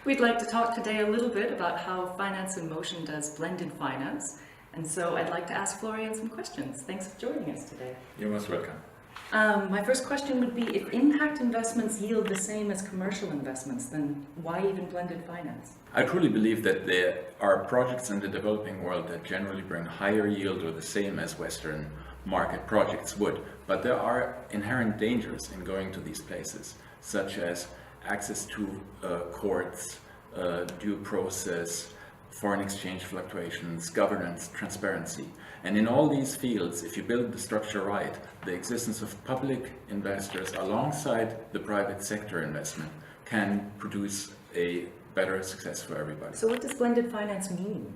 We'd like to talk today a little bit about how Finance in Motion does blended finance. And so I'd like to ask Florian some questions. Thanks for joining us today. You're most welcome. My first question would be, if impact investments yield the same as commercial investments, then why even blended finance? I truly believe that there are projects in the developing world that generally bring higher yield or the same as Western market projects would. But there are inherent dangers in going to these places, such as access to courts, due process, foreign exchange fluctuations, governance, transparency. And in all these fields, if you build the structure right, the existence of public investors alongside the private sector investment can produce a better success for everybody. So what does blended finance mean?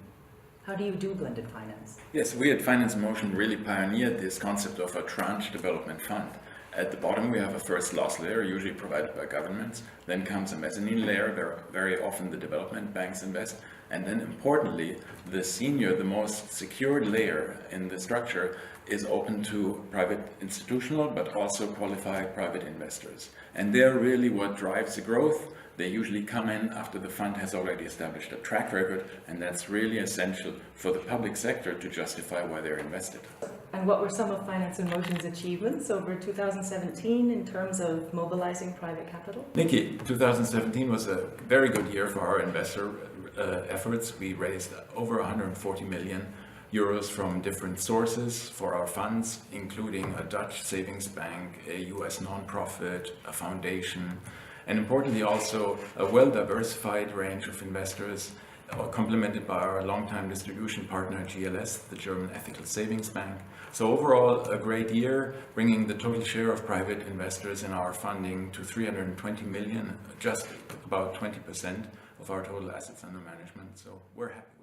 How do you do blended finance? Yes, we at Finance in Motion really pioneered this concept of a tranche development fund. At the bottom we have a first loss layer, usually provided by governments. Then comes a mezzanine layer, where very often the development banks invest. And then importantly, the senior, the most secured layer in the structure is open to private institutional, but also qualified private investors. And they're really what drives the growth. They usually come in after the fund has already established a track record, and that's really essential for the public sector to justify why they're invested. And what were some of Finance in Motion's achievements over 2017 in terms of mobilizing private capital? Nikki, 2017 was a very good year for our investor efforts. We raised over 140 million euros from different sources for our funds, including a Dutch savings bank, a US nonprofit, a foundation, and importantly also a well-diversified range of investors, complemented by our longtime distribution partner GLS, the German Ethical Savings Bank. So overall, a great year, bringing the total share of private investors in our funding to 320 million, just about 20% of our total assets under management. So we're happy.